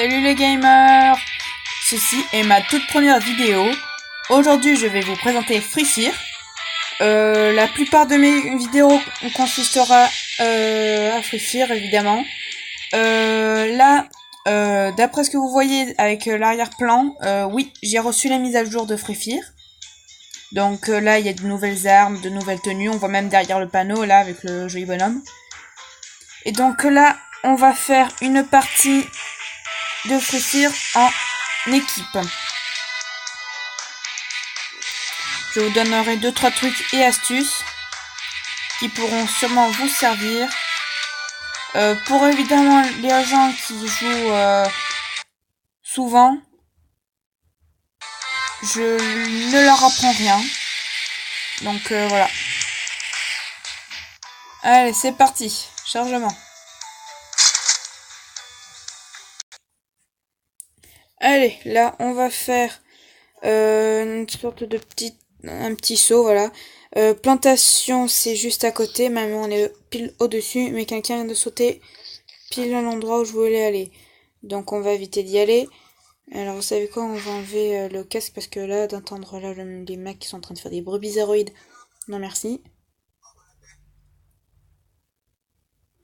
Salut les gamers! Ceci est ma toute première vidéo. Aujourd'hui je vais vous présenter Free Fire. La plupart de mes vidéos consistera à Free Fire évidemment. D'après ce que vous voyez avec l'arrière-plan, oui, j'ai reçu la mise à jour de Free Fire. Donc là il y a de nouvelles armes, de nouvelles tenues, on voit même derrière le panneau là avec le joli bonhomme. Et donc là on va faire une partie de Free Fire en équipe. Je vous donnerai 2-3 trucs et astuces qui pourront sûrement vous servir. Pour évidemment les gens qui jouent souvent, je ne leur apprends rien. Donc voilà. Allez, c'est parti. Chargement. Allez, là, on va faire une sorte de un petit saut, voilà. Plantation, c'est juste à côté, même on est pile au-dessus, mais quelqu'un vient de sauter pile à l'endroit où je voulais aller. Donc on va éviter d'y aller. Alors vous savez quoi, on va enlever le casque parce que là, d'entendre là les mecs qui sont en train de faire des bruits bizarroïdes, non merci.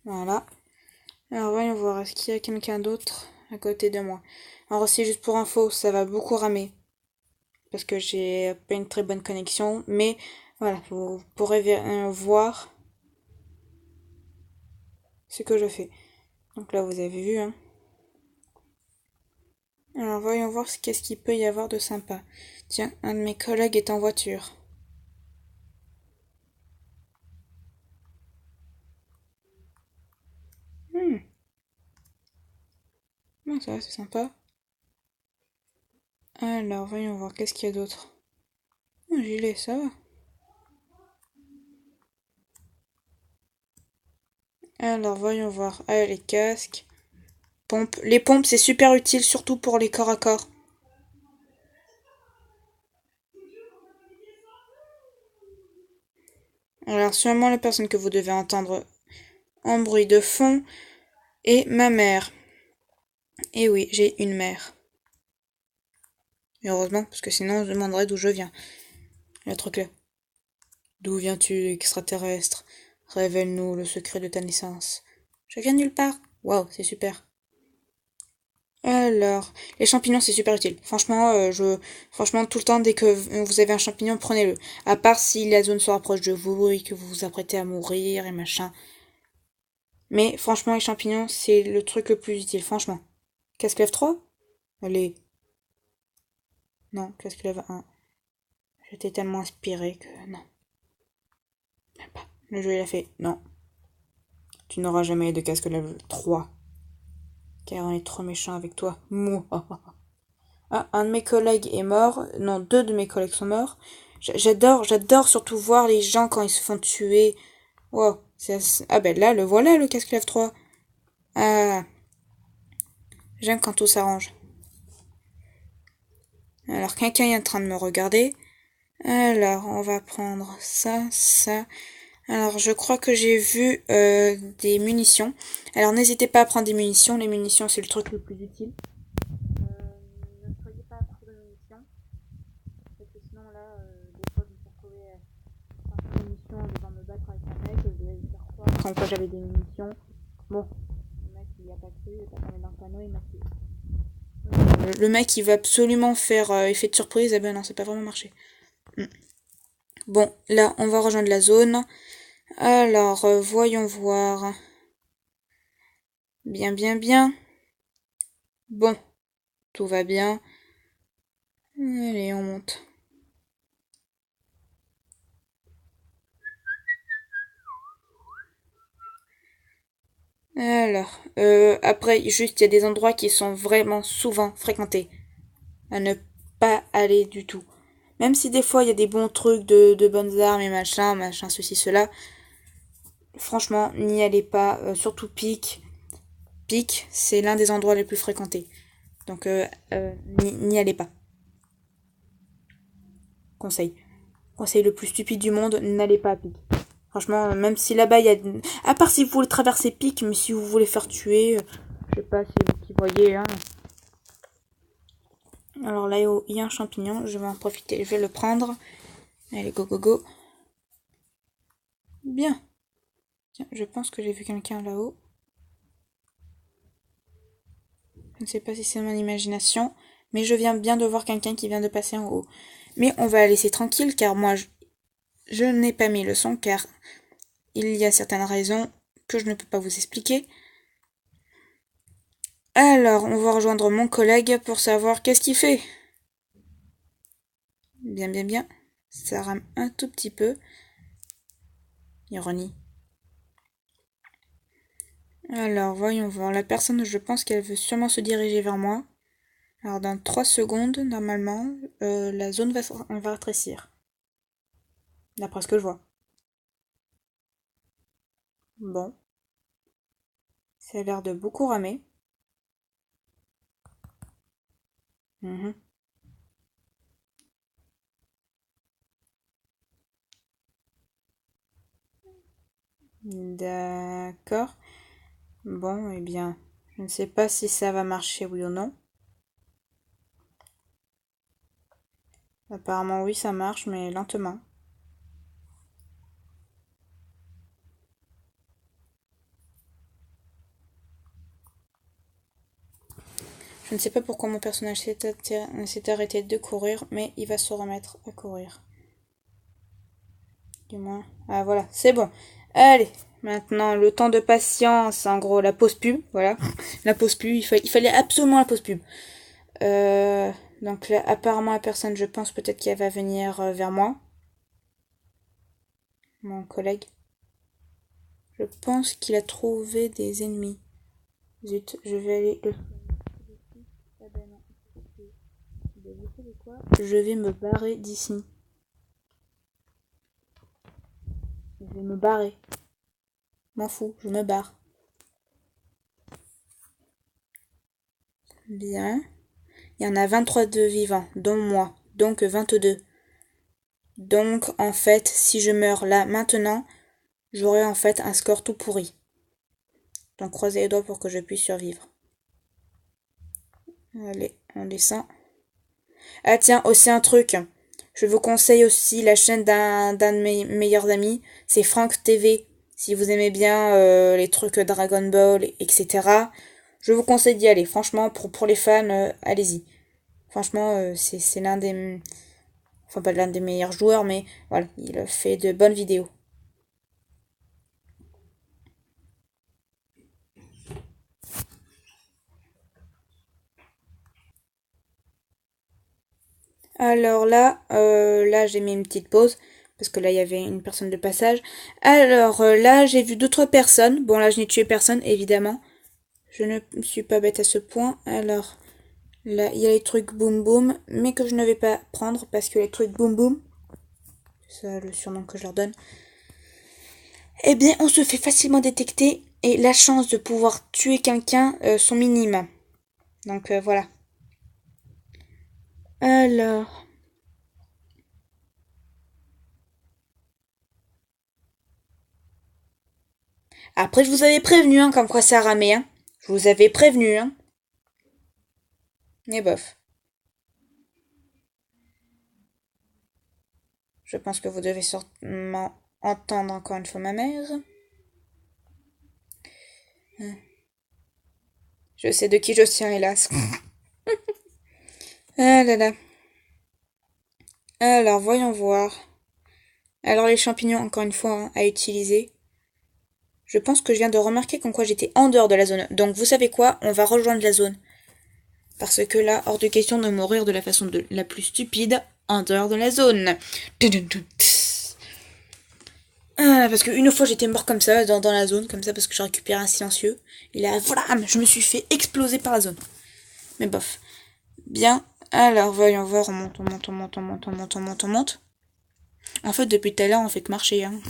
Voilà. Alors voyons voir, est-ce qu'il y a quelqu'un d'autre à côté de moi? Alors aussi, juste pour info, ça va beaucoup ramer. Parce que j'ai pas une très bonne connexion. Mais voilà, vous pourrez voir ce que je fais. Donc là, vous avez vu, hein. Alors voyons voir qu'est-ce qu'il peut y avoir de sympa. Tiens, un de mes collègues est en voiture. Non, ça va, c'est sympa. Alors, voyons voir, qu'est-ce qu'il y a d'autre? Un gilet, ça va. Alors, voyons voir. Ah, les casques. Pompes. Les pompes, c'est super utile, surtout pour les corps à corps. Alors, sûrement la personne que vous devez entendre en bruit de fond est ma mère. Et oui, j'ai une mère. Et heureusement, parce que sinon on se demanderait d'où je viens. Le truc là. D'où viens-tu, extraterrestre? Révèle-nous le secret de ta naissance. Je viens nulle part. Waouh, c'est super. Alors, les champignons, c'est super utile. Franchement, franchement, tout le temps, dès que vous avez un champignon, prenez-le. À part si la zone se rapproche de vous et que vous vous apprêtez à mourir et machin. Mais franchement, les champignons, c'est le truc le plus utile, franchement. Casque lève 3? Allez. Non, casque lève 1. J'étais tellement inspiré que non. Même pas. Le jeu, il a fait non. Tu n'auras jamais de casque level 3. Car on est trop méchant avec toi. Ah, un de mes collègues est mort. Non, 2 de mes collègues sont morts. J'adore surtout voir les gens quand ils se font tuer. Wow. Ah ben là, le voilà, le casque level 3. Ah. J'aime quand tout s'arrange. Alors, quelqu'un est en train de me regarder. Alors, on va prendre ça, ça. Alors, je crois que j'ai vu des munitions. Alors, n'hésitez pas à prendre des munitions. Les munitions, c'est le truc le plus utile. Ne soyez pas à court de munitions. Parce que sinon, là, des fois, je me suis retrouvée sans munitions devant me battre avec un mec. Je devais lui faire croire comme quoi j'avais des munitions. Bon, le mec, il a pas cru. Il a pas dans le panneau, il m'a tué. Le mec, il va absolument faire effet de surprise. Ah ben non, c'est pas vraiment marché. Bon, là, on va rejoindre la zone. Alors, voyons voir. Bien, bien, bien. Bon, tout va bien. Allez, on monte. Alors, après, juste, il y a des endroits qui sont vraiment souvent fréquentés. À ne pas aller du tout. Même si des fois, il y a des bons trucs de bonnes armes et machin, ceci, cela. Franchement, n'y allez pas. Surtout Pique. Pique, c'est l'un des endroits les plus fréquentés. Donc, n'y allez pas. Conseil. Conseil le plus stupide du monde, n'allez pas à Pique. Franchement, même si là-bas il y a... À part si vous voulez traverser Pique, mais si vous voulez faire tuer, je sais pas si vous qui voyez, hein. Alors là, il y a un champignon. Je vais en profiter. Je vais le prendre. Allez, go, go, go. Bien. Tiens, je pense que j'ai vu quelqu'un là-haut. Je ne sais pas si c'est mon imagination, mais je viens bien de voir quelqu'un qui vient de passer en haut. Mais on va la laisser tranquille, car moi, je n'ai pas mis le son, car il y a certaines raisons que je ne peux pas vous expliquer. Alors, on va rejoindre mon collègue pour savoir qu'est-ce qu'il fait. Bien, bien, bien. Ça rame un tout petit peu. Ironie. Alors, voyons voir. La personne, je pense qu'elle veut sûrement se diriger vers moi. Alors, dans 3 secondes, normalement, la zone va rétrécir. D'après ce que je vois. Bon. Ça a l'air de beaucoup ramer. Mhm. D'accord. Bon, eh bien, je ne sais pas si ça va marcher, oui ou non. Apparemment, oui, ça marche, mais lentement. Je ne sais pas pourquoi mon personnage s'est arrêté de courir, mais il va se remettre à courir. Du moins. Ah, voilà, c'est bon. Allez, maintenant, le temps de patience, en gros, la pause pub, voilà. La pause pub, il fallait absolument la pause pub. Euh, donc là, apparemment, la personne, je pense peut-être qu'elle va venir vers moi. Mon collègue. Je pense qu'il a trouvé des ennemis. Zut, je vais aller le... Ah ben non. Vous savez quoi? Je vais me barrer d'ici. Je vais me barrer. M'en fous, je me barre. Bien. Il y en a 23 de vivants, dont moi. Donc 22. Donc en fait, si je meurs là maintenant, j'aurai en fait un score tout pourri. Donc croisez les doigts pour que je puisse survivre. Allez, on descend. Ah tiens, aussi un truc. Je vous conseille aussi la chaîne d'un de mes meilleurs amis. C'est Franck TV. Si vous aimez bien les trucs Dragon Ball, etc. Je vous conseille d'y aller. Franchement, pour les fans, allez-y. Franchement, c'est l'un des... Enfin, pas l'un des meilleurs joueurs, mais voilà, il fait de bonnes vidéos. Alors là j'ai mis une petite pause parce que là il y avait une personne de passage. Alors là j'ai vu d'autres personnes. Bon là je n'ai tué personne évidemment. Je ne suis pas bête à ce point. Alors là il y a les trucs boum boum, mais que je ne vais pas prendre parce que les trucs boum boum, c'est ça le surnom que je leur donne. Eh bien on se fait facilement détecter et la chance de pouvoir tuer quelqu'un sont minimes. Donc voilà. Alors. Après, je vous avais prévenu, hein, comme quoi ça ramait, hein. Je vous avais prévenu, hein. Mais bof. Je pense que vous devez sûrement entendre encore une fois ma mère. Je sais de qui je tiens, hélas. Ah là là. Alors, voyons voir. Alors, les champignons, encore une fois, hein, à utiliser. Je pense que je viens de remarquer comme quoi j'étais en dehors de la zone. Donc, vous savez quoi? On va rejoindre la zone. Parce que là, hors de question de mourir de la façon la plus stupide en dehors de la zone. Ah, parce qu'une fois j'étais mort comme ça, dans la zone, comme ça, parce que j'ai récupéré un silencieux. Et là, voilà, je me suis fait exploser par la zone. Mais bof. Bien. Alors, voyons voir, on monte, on monte, on monte, on monte, on monte, on monte, on monte. En fait, depuis tout à l'heure, on fait que marcher, hein.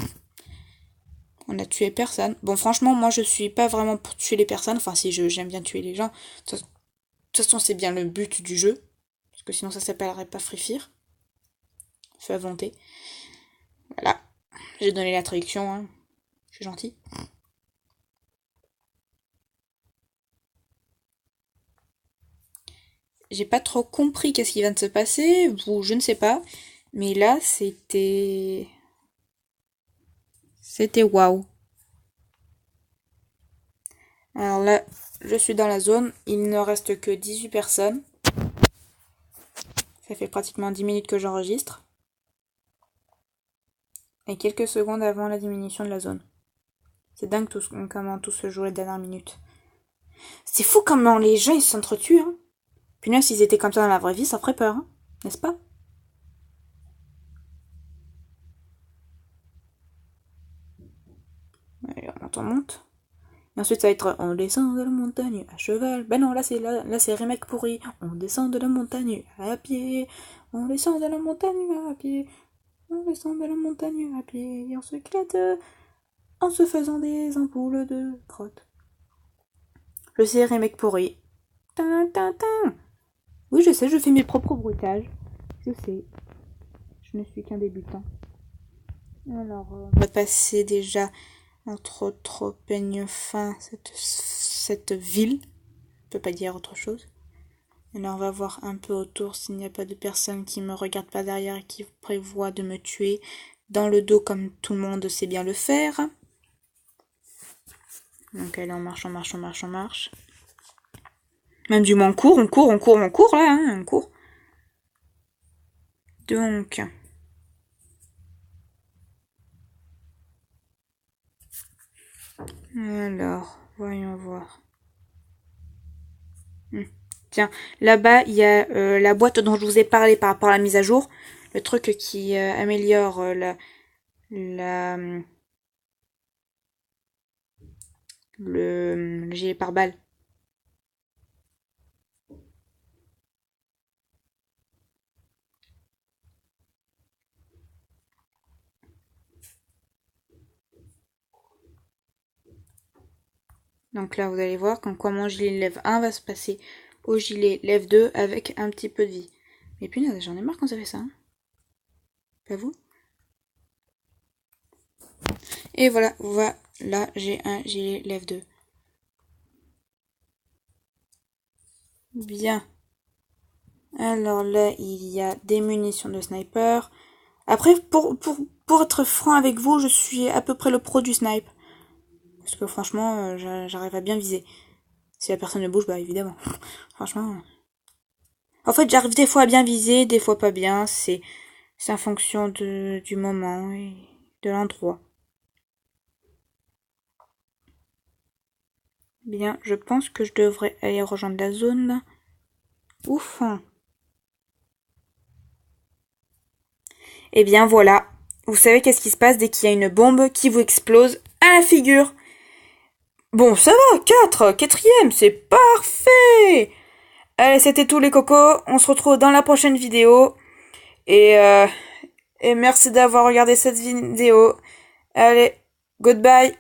On a tué personne. Bon, franchement, moi, je suis pas vraiment pour tuer les personnes. Enfin, si, j'aime bien tuer les gens. De toute façon, c'est bien le but du jeu. Parce que sinon, ça s'appellerait pas Free Fire. Feu à volonté. Voilà. J'ai donné la traduction, hein. Je suis gentil. j'ai pas trop compris qu'est-ce qui vient de se passer, ou je ne sais pas. Mais là, c'était waouh. Alors là, je suis dans la zone, il ne reste que 18 personnes. Ça fait pratiquement 10 minutes que j'enregistre. Et quelques secondes avant la diminution de la zone. C'est dingue comment tout se joue les dernières minutes. C'est fou comment les gens ils s'entretuent. Hein. Puis là, s'ils étaient comme ça dans la vraie vie, ça ferait peur, hein, n'est-ce pas? Allez, on monte. Et ensuite, ça va être on descend de la montagne à cheval. Ben non, là c'est remake pourri. On descend de la montagne à pied. On descend de la montagne à pied. On descend de la montagne à pied. Et on se éclate en se faisant des ampoules de crotte. Je sais, remake pourri. Tin, tin, tin. Oui, je sais, je fais mes propres bruitages. Je sais. Je ne suis qu'un débutant. Alors, on va passer déjà entre trop peigne fin cette ville. Je peux pas dire autre chose. Alors on va voir un peu autour s'il n'y a pas de personnes qui me regardent pas derrière et qui prévoient de me tuer dans le dos comme tout le monde sait bien le faire. Donc allez, on marche. Même du moins on court là, hein, on court. Donc... Alors, voyons voir. Tiens, là-bas, il y a la boîte dont je vous ai parlé par rapport à la mise à jour. Le truc qui améliore le gilet pare-balles. Donc là, vous allez voir comme quoi mon gilet lève 1 va se passer au gilet lève 2 avec un petit peu de vie. Mais punaise, j'en ai marre quand ça fait ça. Hein. Pas vous? Et voilà, là j'ai un gilet lève 2. Bien. Alors là, il y a des munitions de sniper. Après, pour être franc avec vous, je suis à peu près le pro du snipe. Parce que franchement, j'arrive à bien viser. Si la personne ne bouge, bah évidemment. Franchement. En fait, j'arrive des fois à bien viser, des fois pas bien. C'est en fonction du moment et de l'endroit. Bien, je pense que je devrais aller rejoindre la zone. Ouf. Et bien voilà. Vous savez qu'est-ce qui se passe dès qu'il y a une bombe qui vous explose à la figure. Bon, ça va, 4e, c'est parfait. Allez, c'était tout les cocos. On se retrouve dans la prochaine vidéo. Et merci d'avoir regardé cette vidéo. Allez, goodbye.